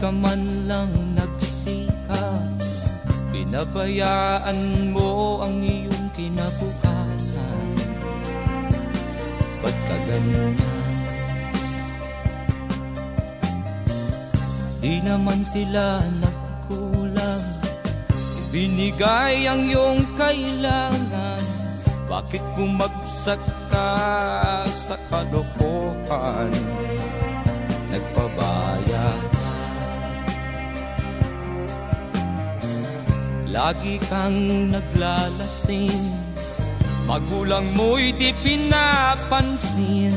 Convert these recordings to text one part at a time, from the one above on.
ka man lang nagsikap, pinabayaan mo ang iyong kinabukasan. Ba't ka ganyan? Di naman sila nagkulang, ibinigay ang iyong kailangan. Bakit bumagsak ka sa kalokohan? Nagpabaya ka, lagi kang naglalasing, magulang mo'y di pinapansin.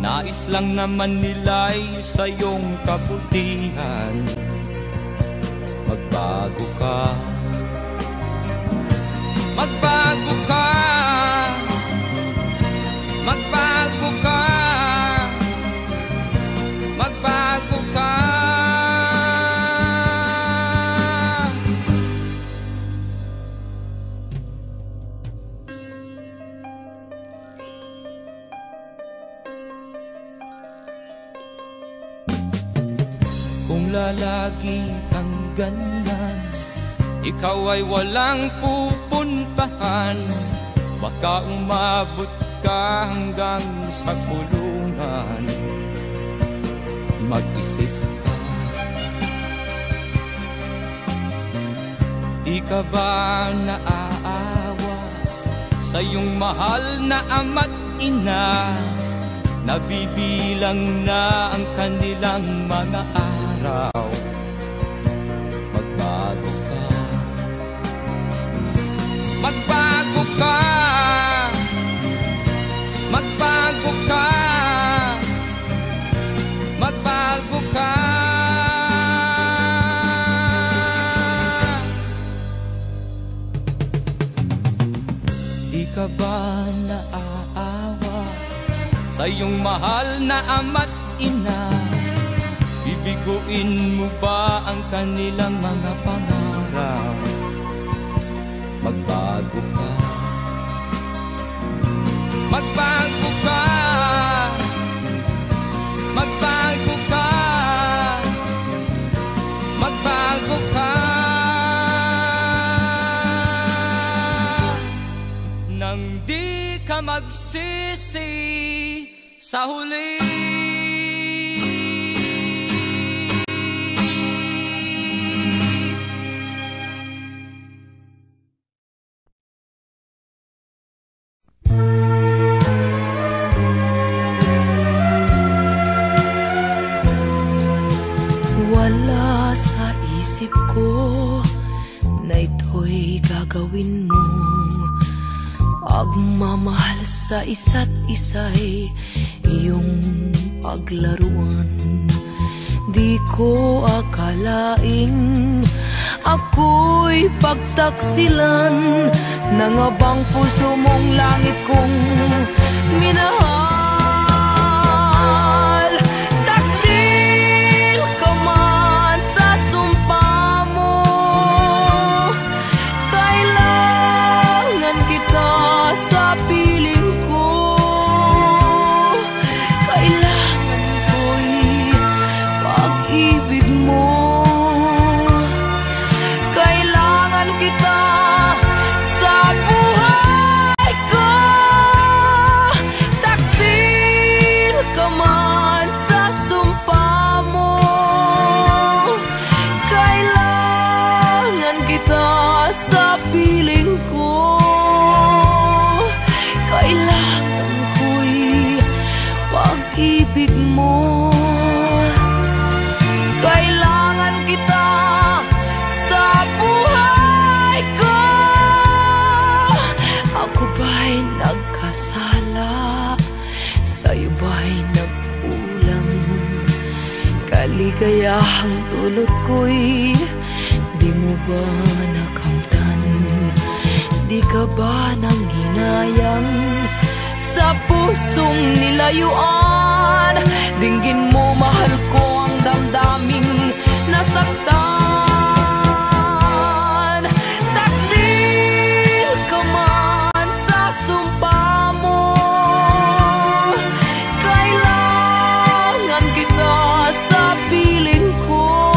Nais lang naman nila'y sa iyong kabutihan. Magbago ka, magbago ka, magbago ka, magbago ka. Kung lalagi kang ganyan, ikaw ay walang pupuntahan. Baka umabot ka hanggang sa kulungan. Mag-isip ka, di ka ba naaawa sa iyong mahal na ama't ina? Nabibilang na ang kanilang mga araw. Magbago ka, magbago ka, magbago ka, magbago ka. Di ka ba naaawa sa iyong mahal na ama't ina? Bibiguin mo ba ang kanilang mga pangarap? Magbago ka, magbago ka, magbago ka, magbago ka. Nang di ka magsisi sa huli. Wala sa isip ko na ito'y gagawin mo. Pagmamahal sa isa't isa'y iyong paglaruan. Di ko akalain ako'y pagtaksilan ng abang puso mong langit kong minahal. Taksil ka man sa sumpa mo, kailangan kita sa piling ko. Kailangan ko'y pag-ibig mo. Kailangan kita sa buhay ko. Taksil ka man sa sumpa mo, kailangan kita sa piling ko. Kailangan ko'y pag-ibig mo. Kailangan kita sa buhay ko. Ako ba'y nagkasala? Sa'yo ba'y nagkulang? Kaligayahang dulot ko'y di mo ba nakamtan? Di ka ba nanghinayang sa pusong nilayuan? Dinggin mo, mahal ko, ang damdaming nasaktan. Taksil ka man sa sumpa mo, kailangan kita sa piling ko.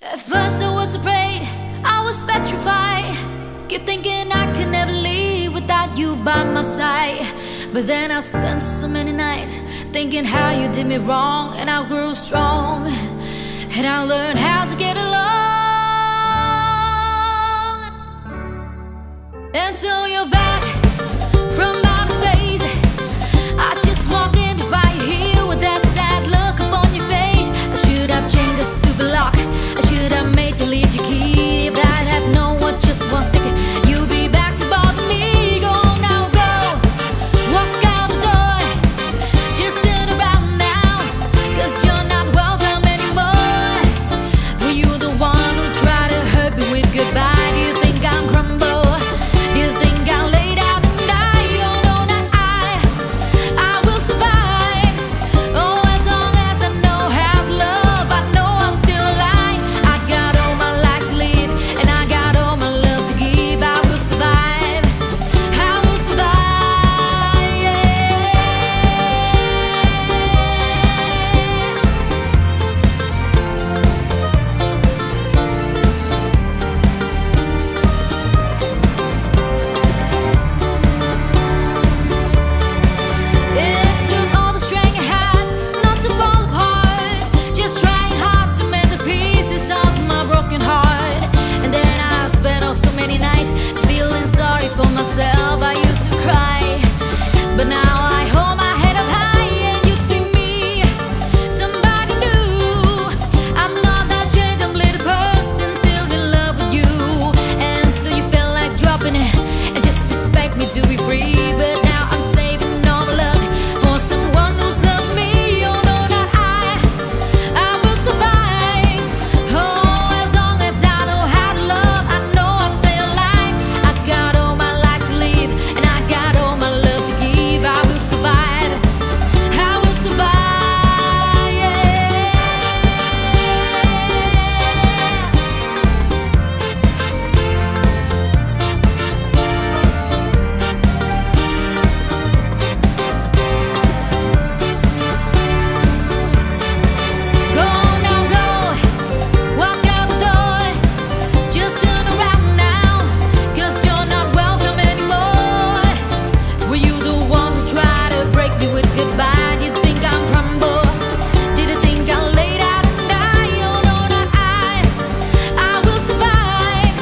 At first I was afraid, I was petrified, kept thinking I could never leave without you by my side. But then I spent so many nights thinking how you did me wrong, and I grew strong, and I learned how to get along. Until you're back from outer space, I just walked in to find you here with that sad look upon your face. I should have changed the stupid lock, I should have made you leave your key. If I'd have known what just one second you'll be back to bother me. Go now, go, walk out the door, just turn around now, 'cause you're not welcome anymore. Were you the one who tried to hurt me with goodbye? Do you think I'm crumble? Do you think I'll lay down and die? Oh no, not I will survive. Oh, as long as I know how to love, I know I'll still lie. I got all my life to live, and I got all my love to give. I will survive, I will survive, yeah. It took all the strength I had not to fall apart, just trying hard to mend the pieces of my broken heart. And then I spent oh so many nights feeling sorry for myself. I used to cry, but now I hold my head up high, and you see me, somebody new. I'm not that gentle little person still in love with you. And so you felt like dropping it and just expect me to be free. But now I'm saving all my love for someone who's loved me. Oh no, not I will survive. Oh, as long as I know how to love, I know I'll stay alive. I got all my life to live, and I got all my love to give. I will survive, I will survive, yeah. Go now, go, walk out the door, just turn around now, 'cause you're not welcome anymore. Were you the one who tried to break me with goodbye? Did you think I'm crumble? Did you think I'll lay down and die? Oh no, not I will survive.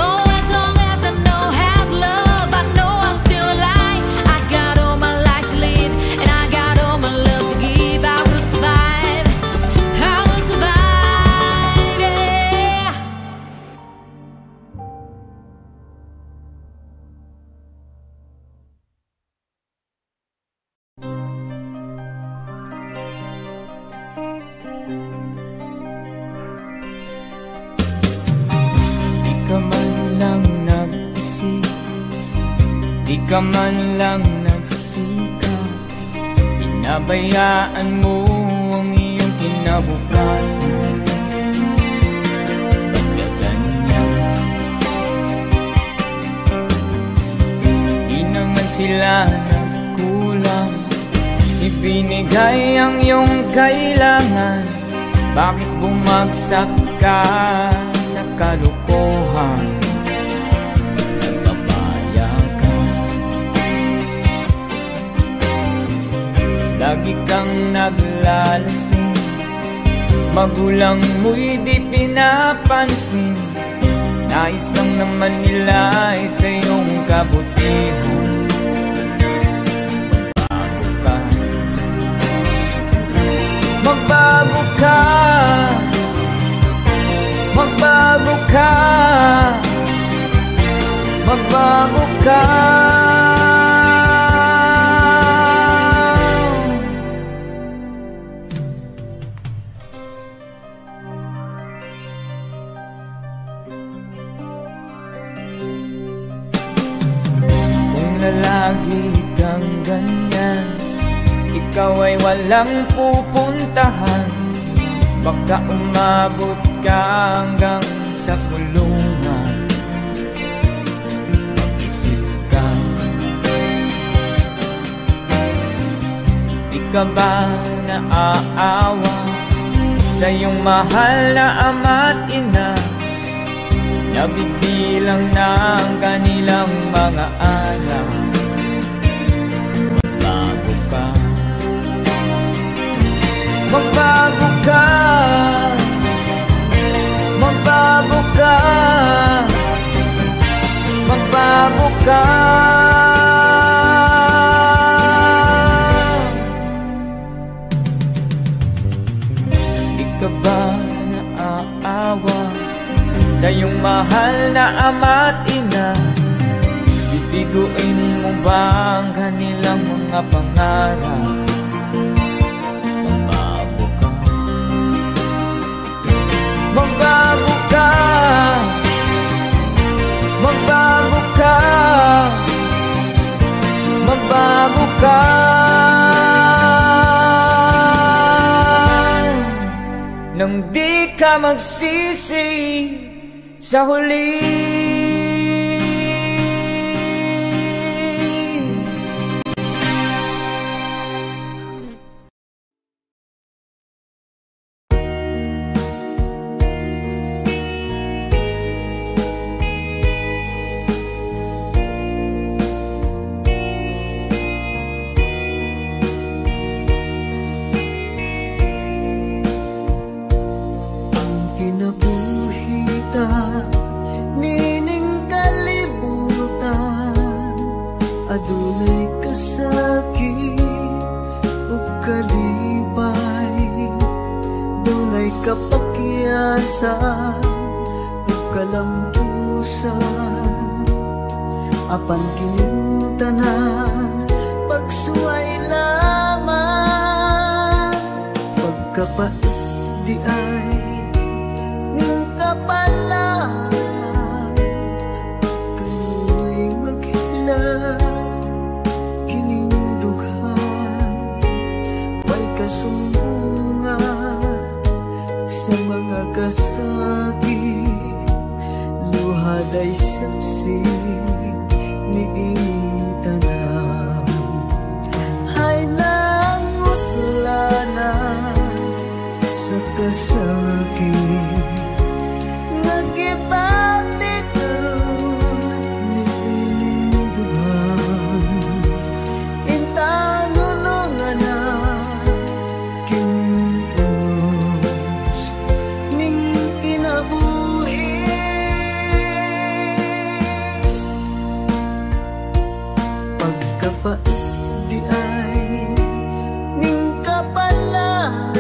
Oh, as long as I know how to love, I know I'll still lie. I got all my life to live, and I got all my love to give. I will survive, I will survive, yeah. Di ka man lang nag-isip, di ka man lang nagsika, pinabayaan mo ang iyong kinabukasan. Bakit ganyan? Di naman sila nagkulang, ibinigay ang iyong kailangan. Bakit bumagsak ka sa kalokohan? Nagpapaya ka, lagi kang naglalasing, magulang mo'y di pinapansin. Nais lang naman nila ay sa iyong kabutihan. Magbago ka, magbago ka, magbago ka. Kung lalagi kang ganyan, ikaw ay walang pupuntahan. Baka umabot ka hanggang sa kulungan. Mag-isip ka, di ka ba naaawa sa iyong mahal na ama't ina, nabibilang na ang kanilang mga anak. Magbago ka, magbago ka, magbago ka, magbago ka. Di ka ba naaawa sa iyong mahal na ama't ina? Bibiguin mo ba ang kanilang mga pangarap? Magbago ka, magbago ka, magbago ka, magbago ka. Nang di ka magsisi sa huli. Adunay kasakit o kalibay, dunay kapakyasan o kalampusan, apan kining tanan pagsuway lamang. Pagkapait di ay ng kapalan, kanunay maghilak kasumbungan sa mga kasakit, luhad ay saksi ni inyong tanan. Hay nangutlanan sa kasakit, nagibati karon ni inyong dugan. Intanunungan na di ay ning kapalan,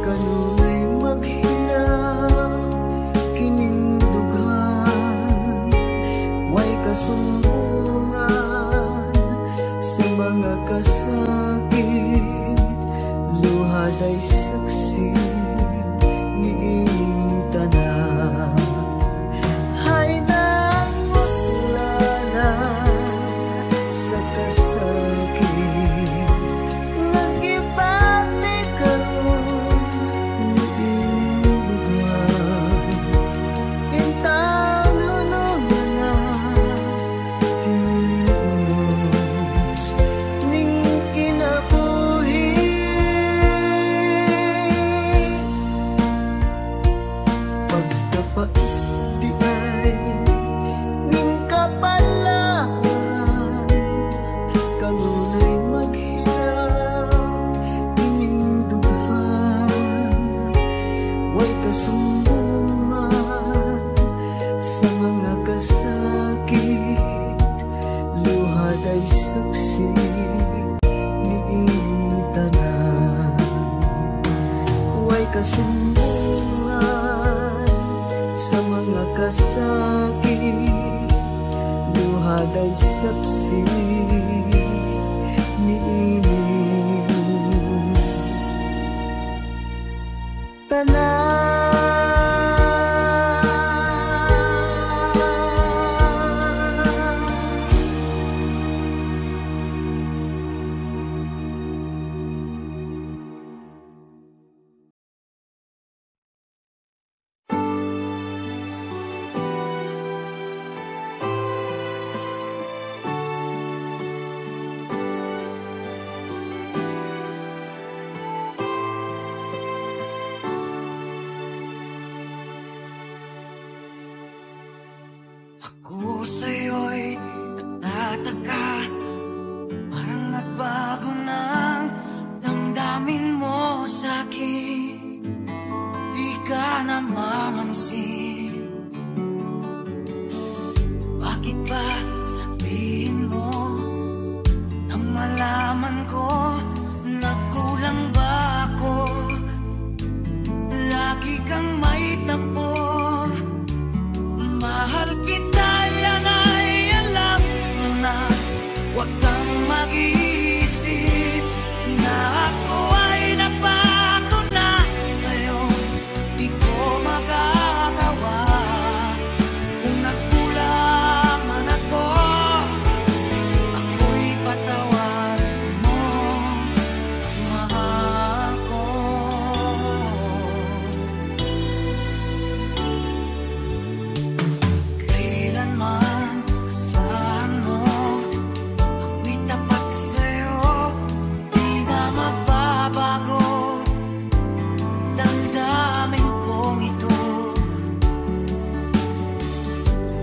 kanunay maghilaw kining dughan. Way kasumbungan sa mga kasakit, luhad ay saksi ni inyong tanan. Hay kasumbungan sa mga kasakit, luhad ay saksi ni inyong tanan. mag-iisip na ako ay napako na sa'yo. Di ko magagawa kung nagkulang man ako. Ako'y patawarin mo, mahal ko. Kailanman asahan mo, ako'y tapat sa'yo. Di na magbabago, damdamin kong ito.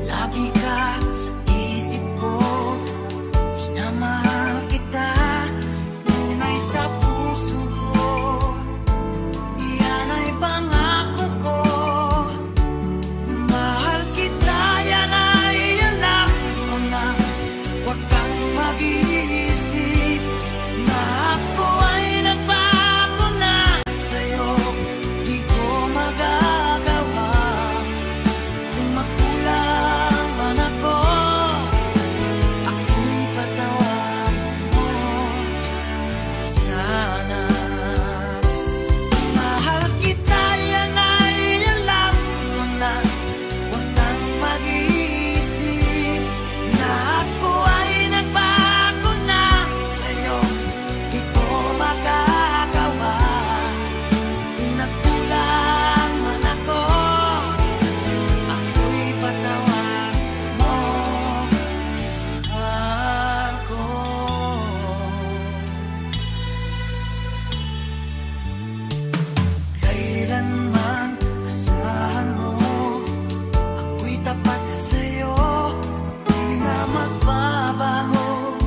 Lagi ka sa isip ko, minamahal kita, tunay sa puso ko. Yan ay pangako ko. Mahal kita, yan ay alam mo na. Huwag kang mag-iisip na ako ay nagbago na sa'yo. Di ko magagawa kung magkulang man ako. Ako'y patawarin mo sana. Mahal kita, yan ay alam mo na. Huwag kang mag-iisip na ako ay nagbago na sa'yo. Di ko magagawa kung nagkulang man ako. Ako'y patawarin mo, mahal ko. Kailanman asahan mo, ako'y tapat sa'yo. Di na magbabago,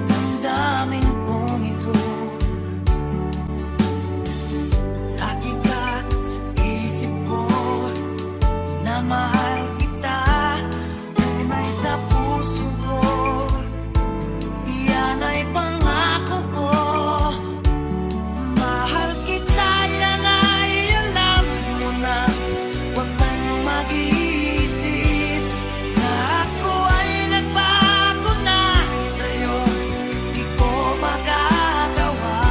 damdamin kong ito. Lagi ka sa isip ko, minamahal kita, tunay sa puso ko. Yan ay pangako ko. Mahal kita, yan ay alam mo na. Huwag kang mag-iisip na ako ay nagbago na sa'yo. Di ko magagawa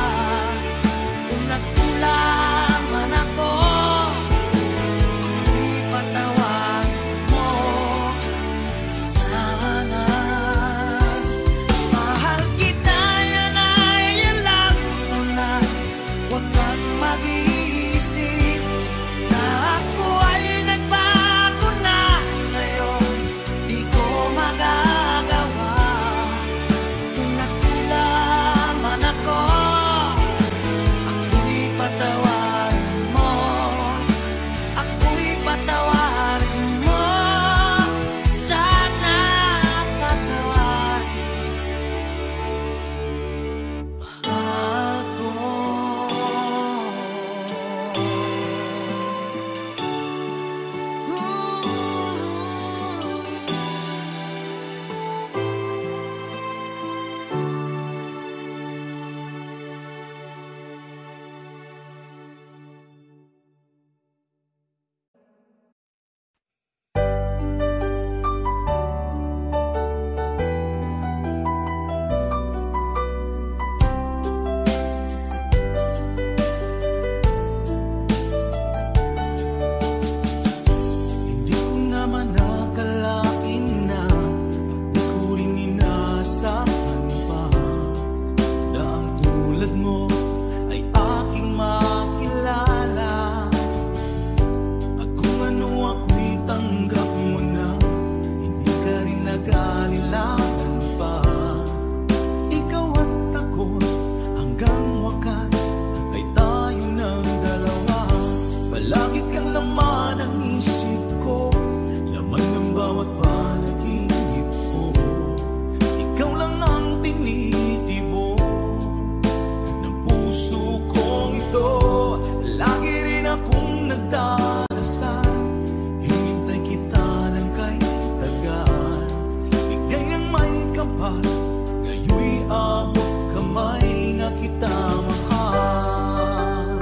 kung nagkulang man ako. Ako'y patawarin mo sana. Mahal kita, yan ay alam mo na. Huwag kang mag-iisip na ako ay nagbago na sa'yo. Di ko magagawa kung nagkulang man ako. Ako'y patawarin mo, ako'y patawarin mo sana. Patawarin, mahal ko. Hindi ko naman akalain na di ko rin inaasahan pa na ang tulad mo ay aking makilala. At kung ano ako'y tanggap mo na, hindi ka rin nag-alilangan pa. Ikaw at ako hanggang wakas ay tayo ng dalawa. Palagi kang laman ang isip ko, laman ng bawat panaginip ko. Ikaw lang ang tinitibo ng puso kong ito. Lagi rin akong nagdarasal, hinintay kita ng kahit tagal. Bigay ng may kapal, ngayon'y abot kamay na kita mahal.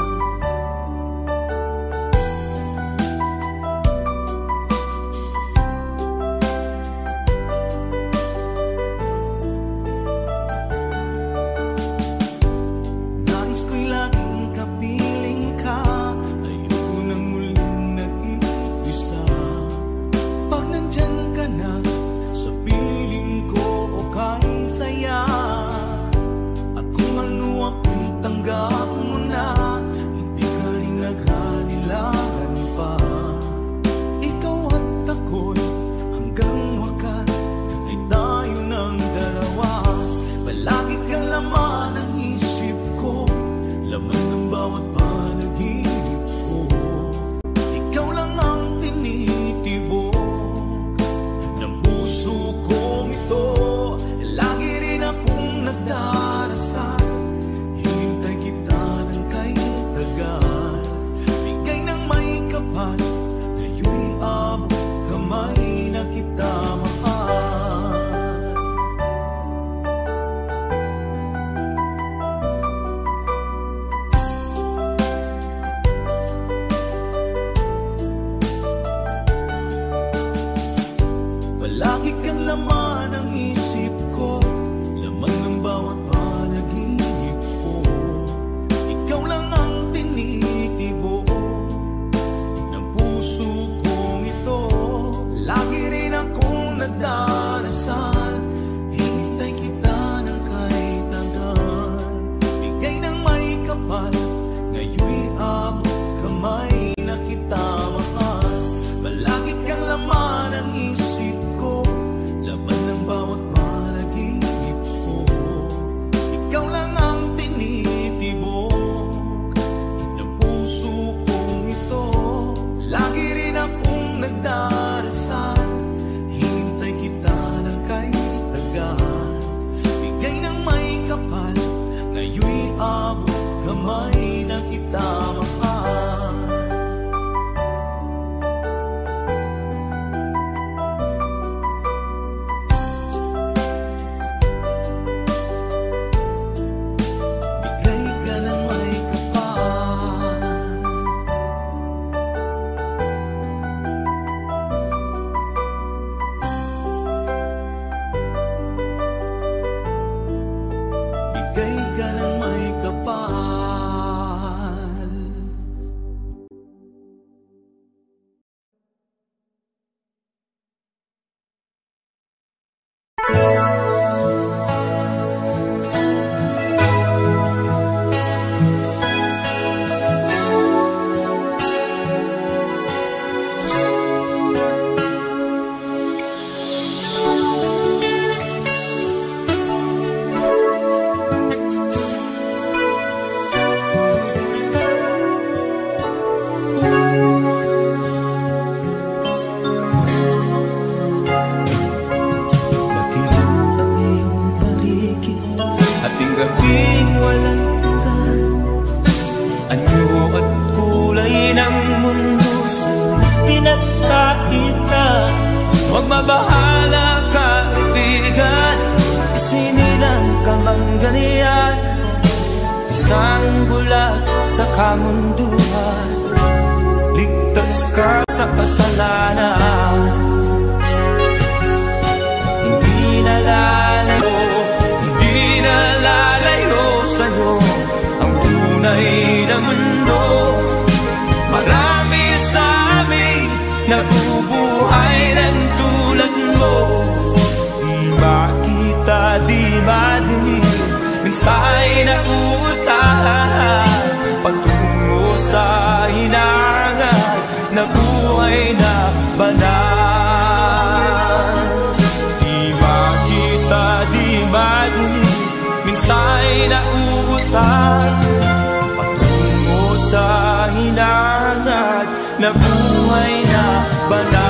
pag-ibig walang hanggan. Anyo at kulay ng mundo sa'yo pinagkaita. Huwag mabahala kaibigan, isinilang ka mang ganyan. Isang bulat sa kamunduhan, ligtas ka sa kasalanan. Hindi nalalayo sa'yo ang tunay na mundo. Marami sa amin nabubuhay ng tulad mo. Di makita, di madinig, minsa'y nauutahan patungo sa hinangan na buhay na banal. Di makita, di madinig, minsa'y nauutahan patungo sa hinangan na buhay na banal.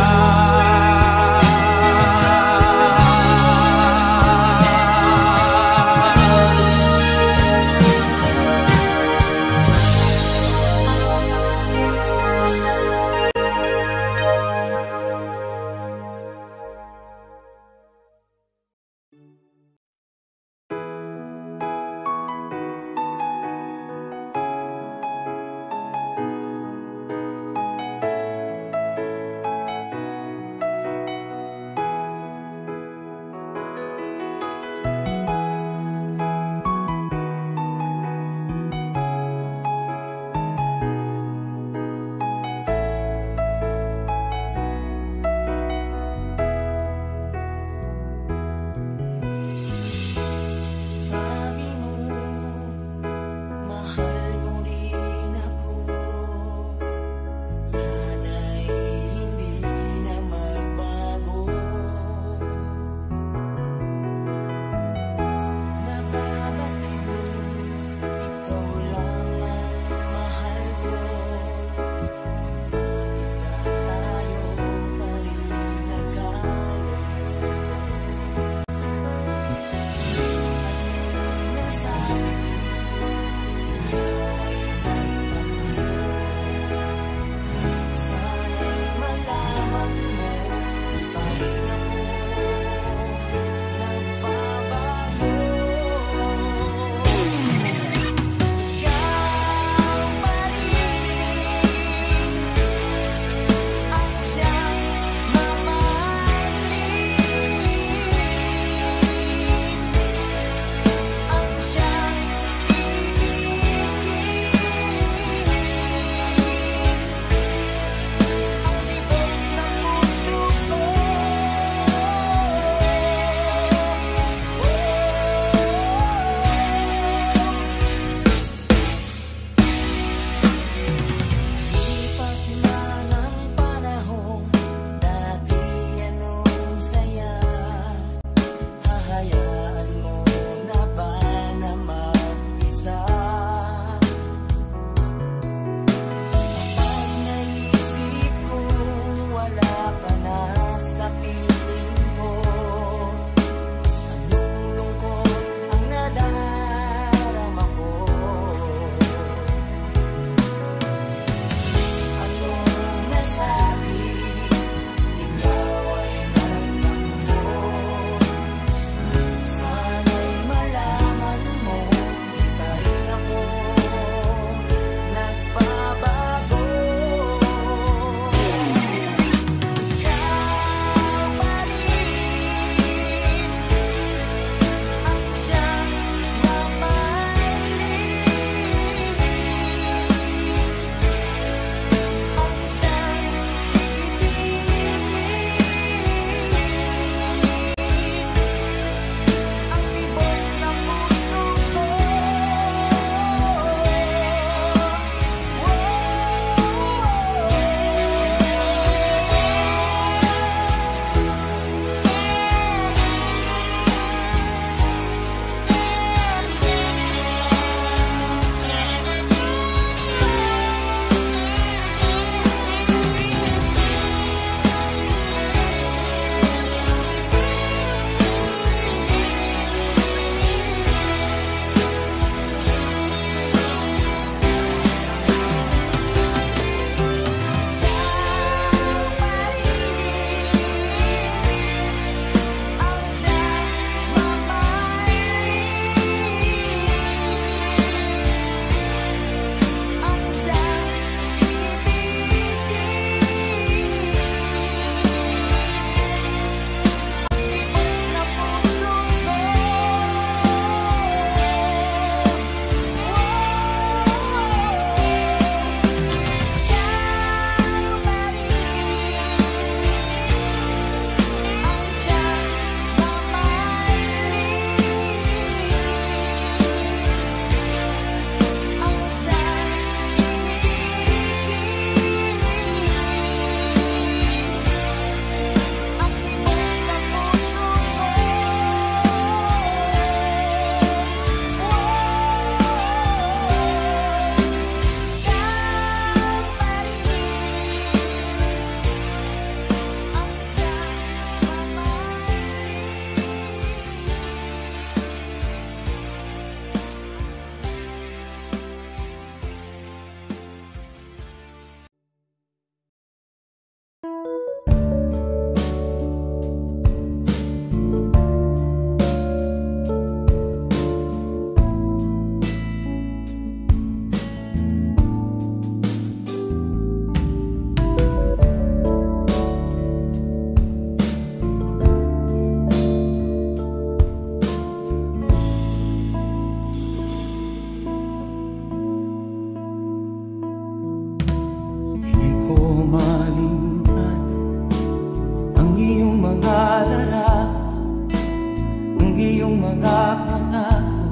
iyong mga pangako,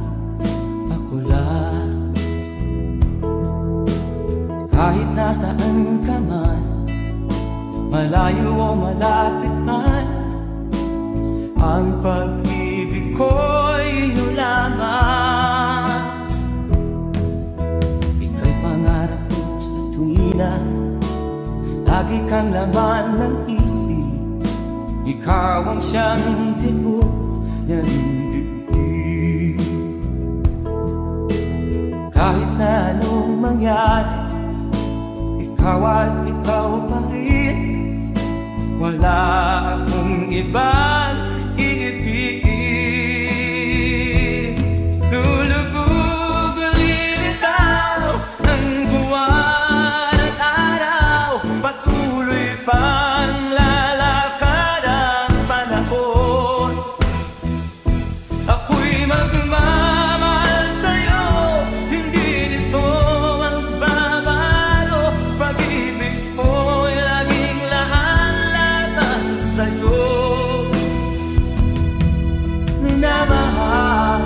ako lang. Kahit nasaan ka man, malayo o malapit man, ang pag-ibig ko'y iyo lamang. Ika'y pangarap ko sa tuwina, lagi kang laman ng isip. Ikaw ang siyang tibok ng dibdib. Kahit na anong mangyari, ikaw at ikaw pa rin. Wala akong ibang iibigin. Lulubog lilitaw ang buwan at araw, patuloy pang lalakad ang panahon. Ako'y magmamahal sa'yo, hindi nito magbabago. Pag-ibig ko'y laging lahat-lahat sa'yo. Minamahal,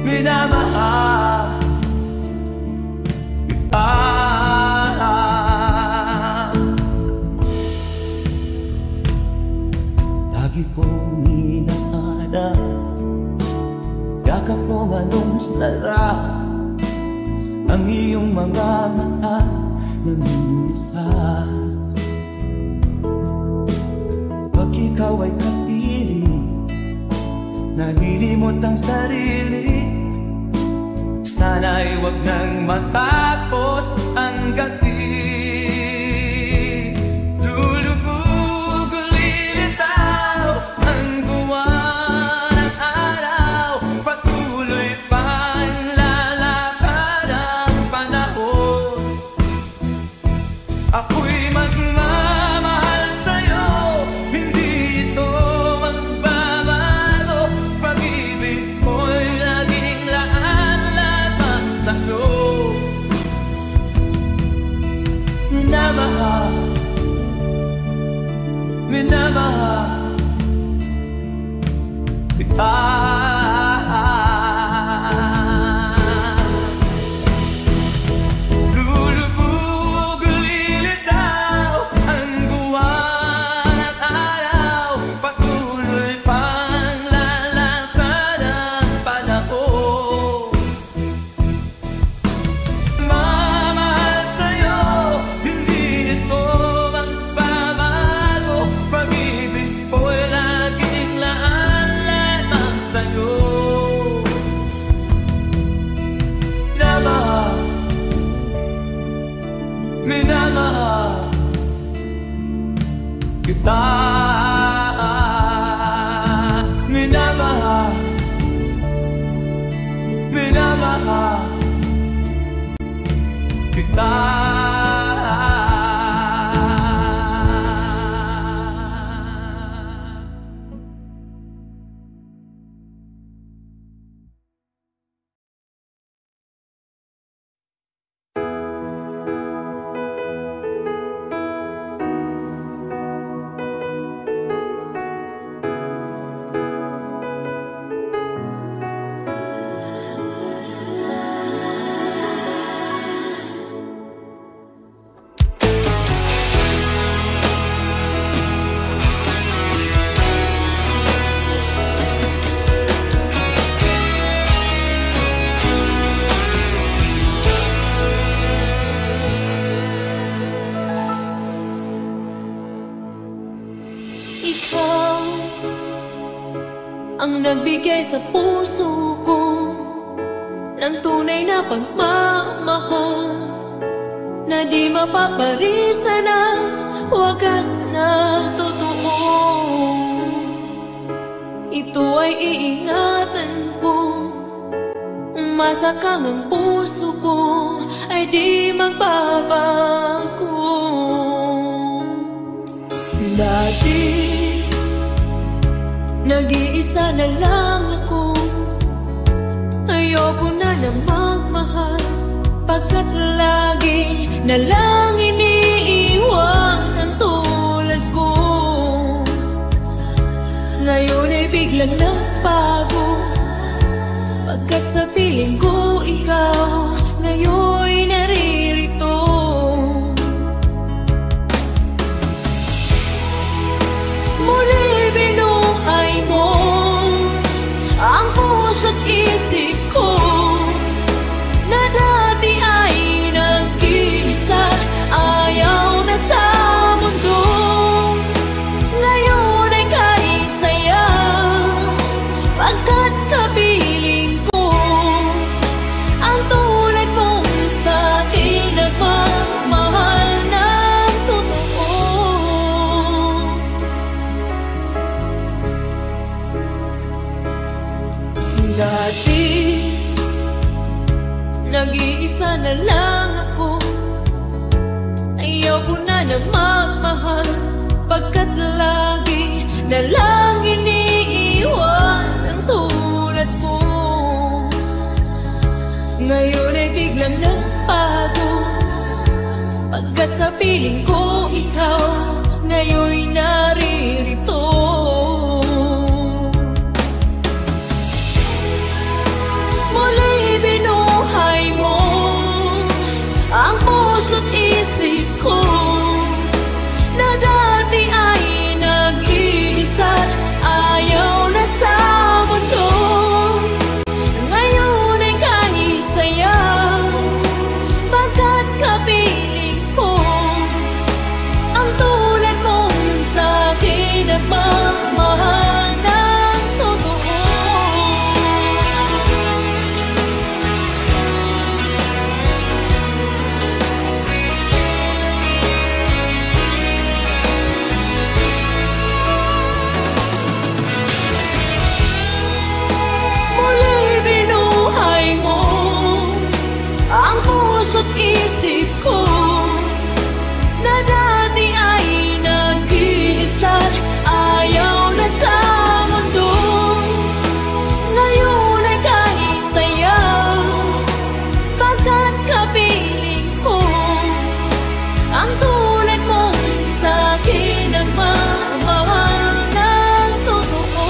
minamahal kita. Lagi kong inahanap, yakap mong anong sarap, ang iyong mga mata na minsan. Pag ikaw ay kapiling, nalilimot ang sarili. Sana'y wag nang matapos ang gabi. Lulubog lilitaw ang buwan at araw, patuloy pang lalakad ang panahon. Ako'y magmamahal sa'yo, hindi ito magbabago. Pag-ibig ko'y laging lahat-lahat sa'yo. Minamahal, minamahal kita. Lulubog lilitaw ang buwan at araw, patuloy pang lalakad ang panahon. Mamahal sa'yo, hindi nito magbabago. Pag-ibig ko'y laging lahat-lahat sa'yo. Minamahal, minamahal kita. Minamahal, minamahal kita. Ikaw ang nagbigay sa puso ko ng tunay na pagmamahal, na di mapaparisan at wagas na totoo. Ito ay iingatan ko, umasa kang ang puso ko ay di magbabago. Dati nag-iisa na lang ako, ayoko na magmahal, pagkat lagi na lang iniiwan ang tulad ko. Ngayon ay biglang nagbago, pagkat sa piling ko ikaw ngayon'y naririto. Muli binuhay mo ang puso't isip ko, na dati ay nag-iisa, ayaw na sa mundo. Ngayon ay kahit saya, pagkat kapiling ko ang tulad mong sa akin nagmamahal ng totoo. Dati nag-iisa na lang ako, ayaw ko na magmahal, pagkat lagi na lang iniiwan ang tulad ko. Ngayon ay biglang nagbago, pagkat sa piling ko ikaw ngayon'y naririto. Muli binuhay mo ang puso't isip ko, na dati ay nag-iisa, ayaw na sa mundo. Ngayon ay kahit saya, pagkat kapiling ko ang tulad mong sa akin nagmamahal ng totoo. Ang puso't isip ko, na dati ay nag-iisa, ayaw na sa mundo. Ngayon ay kahit saya, pagkat kapiling ko ang tulad mong sa akin nagmamahal ng totoo.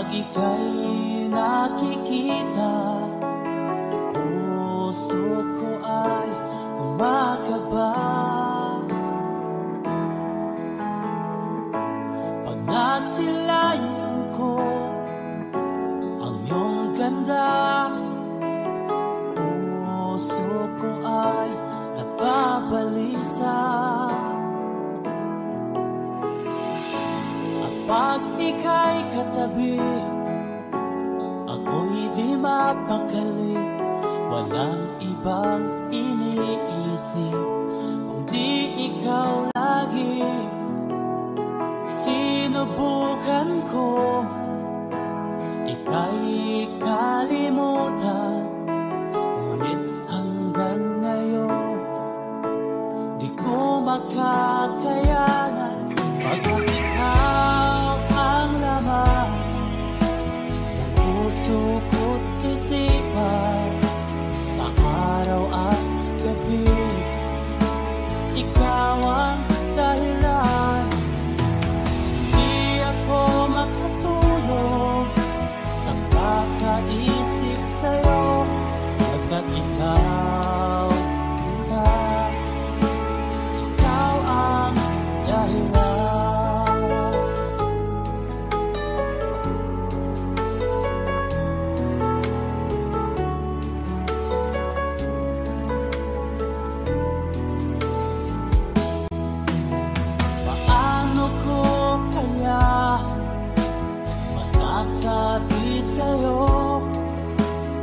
Pag ika'y nakikita, puso ko ay kumakaba. Pag nasilayan ko ang iyong ganda, puso ko ay nababalisa. At pag ika'y katabi, ako'y di mapakali. Walang ibang iniisip kundi ikaw lagi. Sinubukan ko ika'y kalimutan, ngunit hanggang ngayon di ko makakayanan. Pagkat ikaw ang laman ng puso ko't isipan, sa araw at gabi ikaw ang dahilan. Di ako makatulog sa kakaisip sa'yo, pagkat ikaw kita, ikaw ang dahilan. Paano ko kaya masasabi sa'yo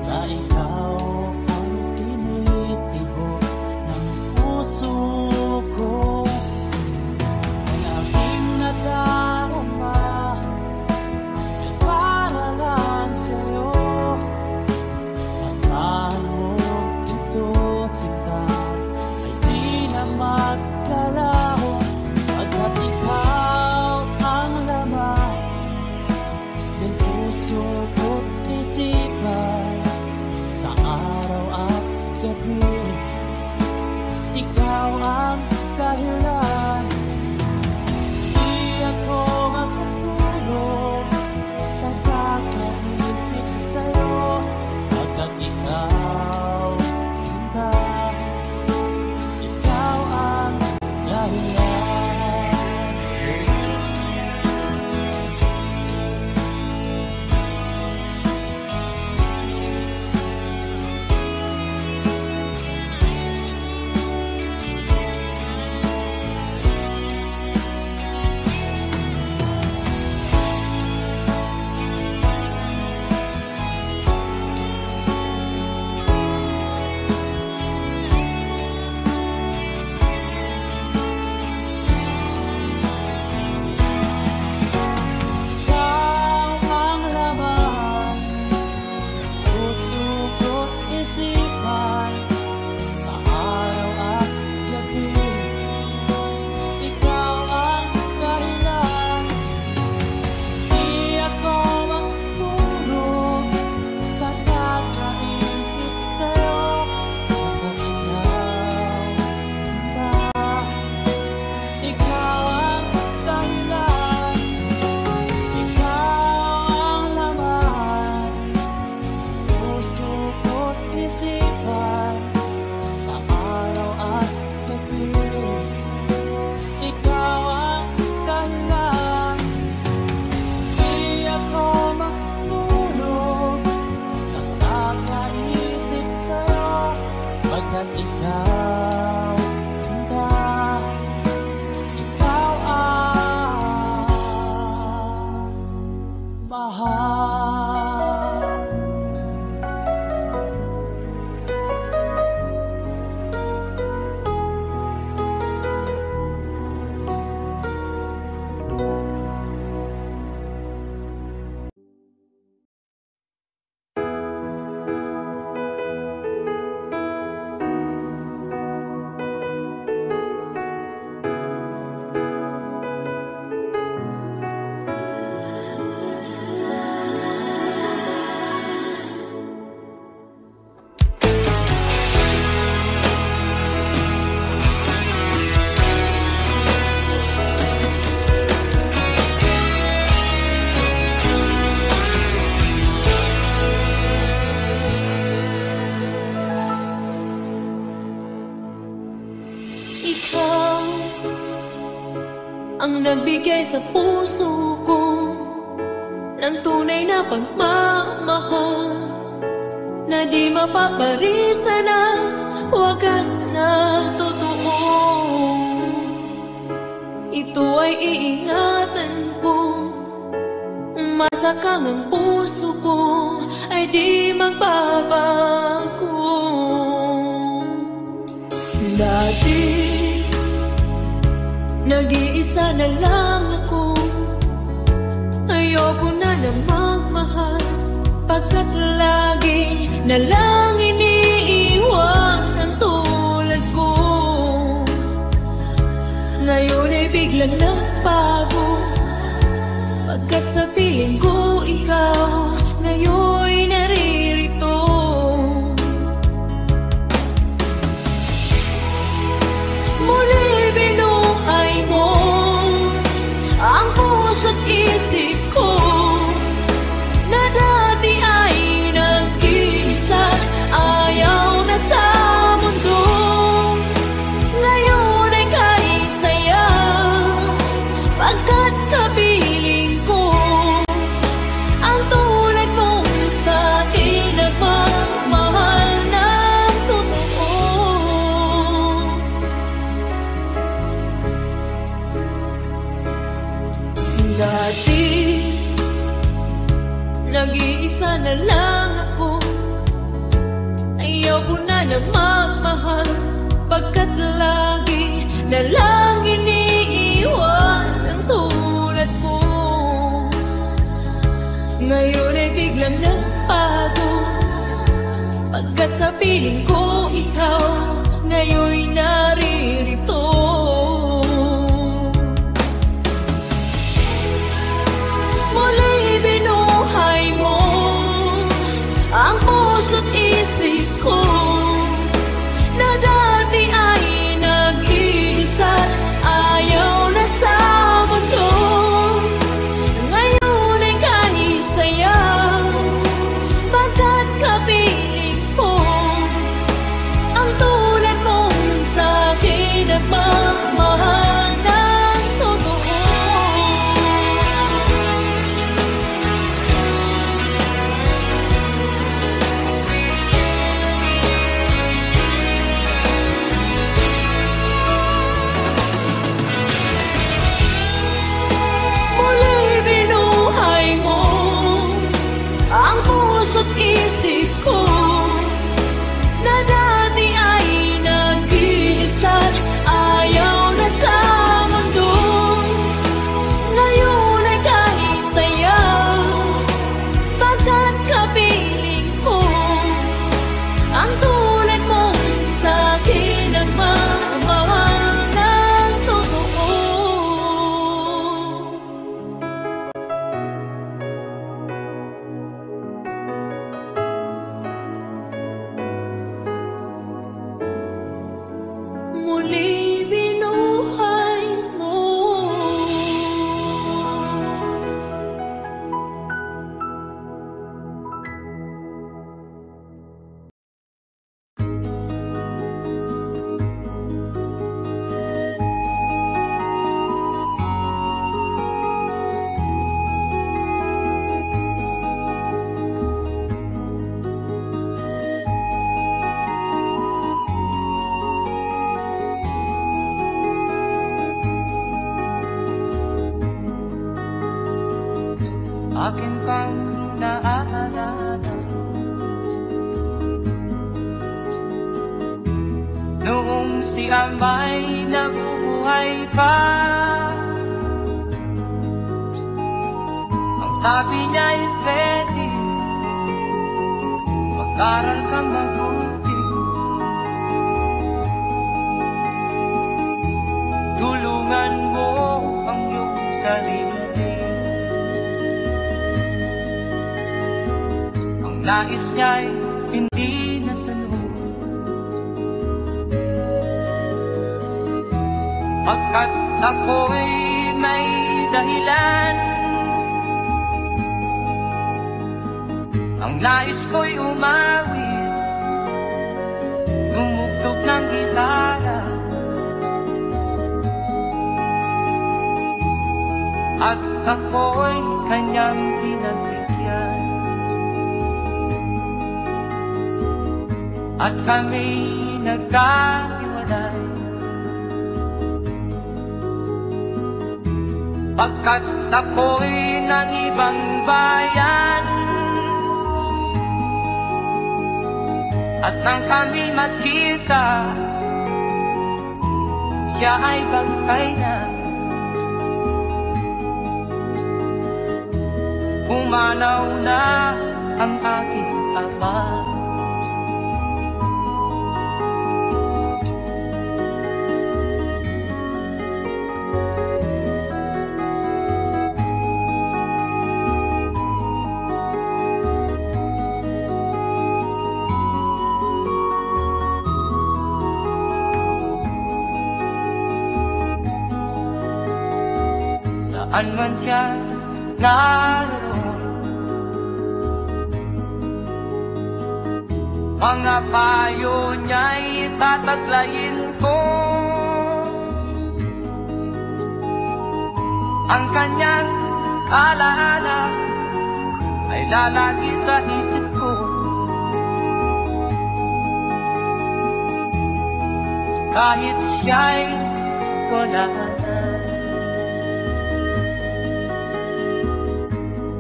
na ikaw ang tinitibok ng puso ko? Ang aking nadarama ay para lang sa'yo. At mo ito sita ay di na maglalaho, pagkat ikaw ang laman ng puso ko't isipan, sa araw at gabi ikaw ang dahilan. Di ako makatulog sa kakaisip sa'yo, pagkat ikaw sinta, ikaw ang dahilan. ikaw ang nagbigay sa puso ko ng tunay na pagmamahal na di mapaparisan at wagas na totoo. Ito ay iingatan ko, masakang ang puso ko ay di magbabago. Dati nag-iisa na lang ako, ayoko na na magmahal, pagkat lagi na lang iniiwan ang tulad ko. Ngayon ay biglang nagbago, pagkat sa piling ko ikaw ngayon naririto. Muli binuhay mo ang puso't isip ko na dati ay nag-iisa, ayaw na sa mundo. Ngayon ay kahit saya, pagkat kapiling ko ang tulad mong sa'kin nagmamahal ng totoo. Dati nag-iisa na lang ako, ayaw ko na magmahal, pagkat lagi na lang iniiwan ang tulad ko. Ngayon ay biglang nagbago, pagkat sa piling ko ikaw ngayon naririto. Muli binuhay mo ang puso't isip ko na dati ay nag-iisa, ayaw na sa mundo. Ngayon ay kahit saya, pagkat kapiling ko ang tulad mong sa'kin nagmamahal ng totoo. Ang puso't isip ko na dati ay nag-iisa, ayaw na sa mundo. Ngayon ay kahit saya, pagkat kapiling ko ang tulad mong sa'kin nagmamahal ng totoo. Muli binuhay mo. Akin kang naaalala noong si Amay nabubuhay pa. Ang sabi niya ay pwede mag-aral kang mabuti, tulungan mo ang iyong sarili. Nais niya'y hindi nasunod, pagkat ako'y may dahilan. Ang nais ko'y umawit, tumugtog ng gitara, at ako'y kanyang pinagbigyan. At kami nagkahiwalay, pagkat ako'y ng ibang bayan. At nang kami magkita, siya ay bangkay na. Pumanaw na ang aking ama. Saan man siya naroon, mga payo niya'y tataglayin ko. Ang kanyang alaala ay lalagi sa isip ko. Kahit siya'y wala na,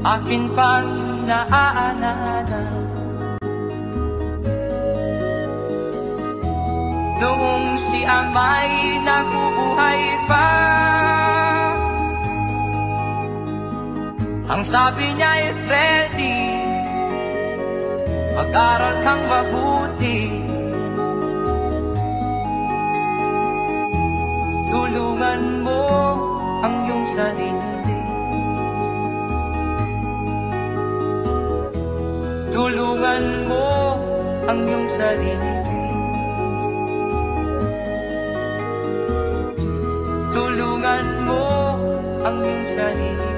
akin pang naaalala noong si ama'y nabubuhay pa. Ang sabi niya'y Freddy, mag-aral kang mabuti, tulungan mo ang iyong sarili. Tulungan mo ang iyong sarili. Tulungan mo ang iyong sarili.